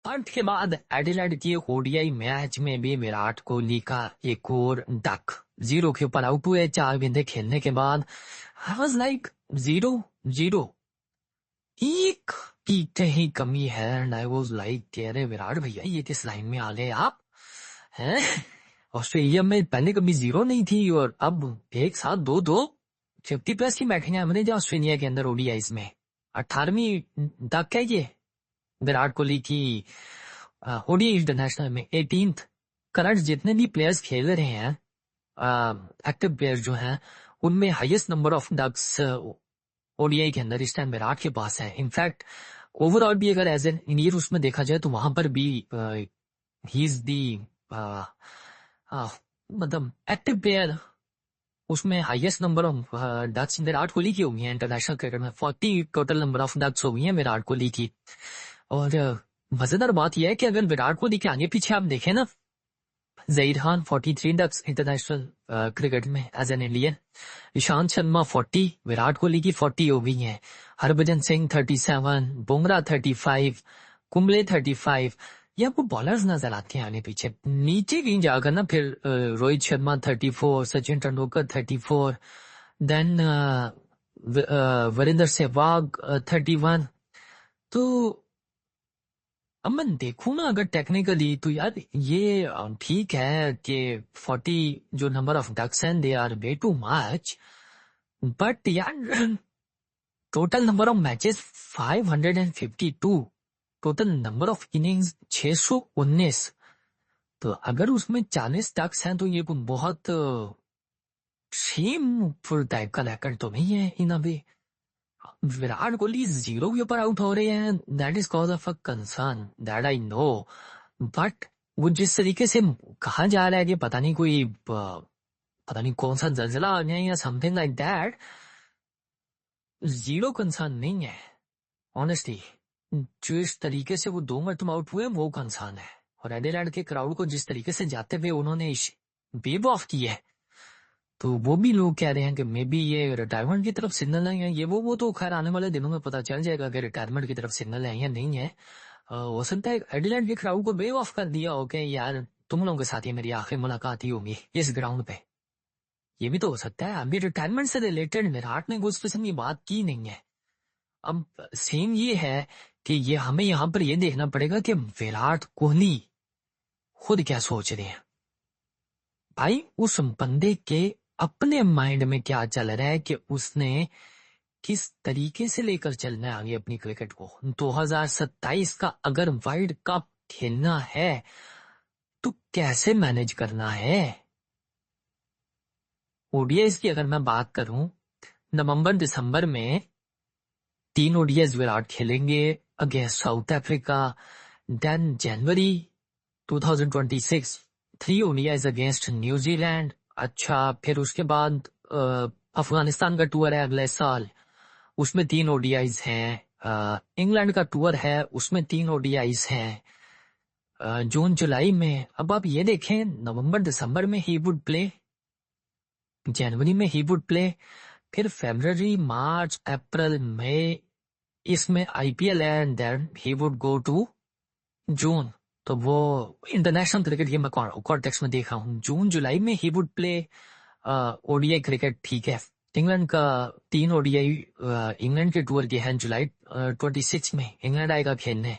पंत के बाद एडिलेड के ओडीआई मैच में भी विराट कोहली का एक और डक 0 के ऊपर आउट हुए 4 गेंदे खेलने के बाद। आई वाज लाइक 0-0 एक की ही कमी है एंड आई वाज लाइक अरे विराट भैया ये किस लाइन में आ गए आप हैं। ऑस्ट्रेलिया में पहले कभी 0 नहीं थी और अब एक साथ 2-2 50+ की बैटिंग है हमने ऑस्ट्रेलिया के अंदर ओडीआईज में। 18वीं डक है ये विराट कोहली की ओडीआई इंटरनेशनल में 18th। करंट जितने भी प्लेयर्स खेल रहे हैं एक्टिव प्लेयर्स जो हैं उनमें highest number of ducks ODI के अंदर इस टाइम विराट के पास है। इनफैक्ट ओवरऑल भी अगर एज एन इंडियन उसमें देखा जाए तो वहां पर भी ही इज दी मतलब एक्टिव प्लेयर उसमें highest number of ducks Virat Kohli की हो गई है इंटरनेशनल क्रिकेट में। 40 टोटल नंबर ऑफ डक्स हो गई है विराट कोहली की। और मजेदार बात यह है कि अगर विराट कोहली के आगे पीछे आप देखें ना, Zaheer Khan 43 ducks international cricket में as an Indian, Ishant Sharma 40, Virat Kohli की 40 हो गई है, हरभजन सिंह 37, बुमराह 35, कुंबले 35। ये आपको बॉलर्स नजर आते हैं आने पीछे। नीचे कहीं जाकर ना फिर रोहित शर्मा 34, सचिन तेंदुलकर 34, देन वीरेंद्र सहवाग 31। तो अब मैं देखूं ना अगर टेक्निकली तो यार ये ठीक है कि 40 जो नंबर ऑफ डक्स हैं they are way too much, but यार total number of matches 552, total number of innings 619। तो अगर उसमें 40 डक्स हैं तो ये बहुत शेमफुल टाइप का रिकॉर्ड तो नहीं है इन अभी। विराट कोहली 0 के ऊपर आउट हो रहे हैं, that is cause of a concern that I know. But वो जिस तरीके से कहा जा रहा है कि पता नहीं कौन सा जल्जला आ गया या समथिंग लाइक दैट, 0 कंसर्न नहीं है ऑनेस्टली। जो इस तरीके से वो 2 मरतबा आउट हुए वो कंसर्न है। और एडिलेड के क्राउड को जिस तरीके से जाते हुए उन्होंने वेव ऑफ की है, तो वो भी लोग कह रहे हैं कि मे बी ये रिटायरमेंट की तरफ सिग्नल है या ये वो तो खैर आने वाले दिनों में पता चल जाएगा कि रिटायरमेंट की तरफ सिग्नल है या नहीं है। हो सकता है एडिलेड के क्राउड को वेव ऑफ कर दिया हो कि यार तुम लोगों के साथ ही मेरी आखिरी मुलाकात ही होगी इस ग्राउंड पे। ये भी तो हो सकता है। अभी रिटायरमेंट से रिलेटेड विराट ने कुछ किस्म की बात की नहीं है। अब सेम ये है कि ये हमें यहाँ पर ये देखना पड़ेगा कि विराट कोहली खुद क्या सोच रहे हैं। भाई उस बंदे के अपने माइंड में क्या चल रहा है कि उसने किस तरीके से लेकर चलना है आगे अपनी क्रिकेट को। 2027 का अगर वर्ल्ड कप खेलना है तो कैसे मैनेज करना है। ओडीआईज की अगर मैं बात करूं, नवंबर दिसंबर में 3 ओडीआईज विराट खेलेंगे अगेंस्ट साउथ अफ्रीका। देन जनवरी 2026 3 ओडीआईज अगेंस्ट न्यूजीलैंड। अच्छा फिर उसके बाद अफगानिस्तान का टूर है अगले साल, उसमें 3 ओडीआईज हैं। इंग्लैंड का टूर है उसमें 3 ओडीआईज हैं जून जुलाई में। अब आप ये देखें नवंबर दिसंबर में ही वुड प्ले, जनवरी में ही वुड प्ले, फिर फरवरी मार्च अप्रैल मई इसमें आईपीएल है and then he would go to June. तो वो इंटरनेशनल क्रिकेट ये मैं कॉन्टेक्स्ट में देखा हूँ। जून जुलाई में he would play ODI cricket. ठीक है, इंग्लैंड का 3 ओडीआई इंग्लैंड के टूर के हैं जुलाई 26 में इंग्लैंड आएगा खेलने।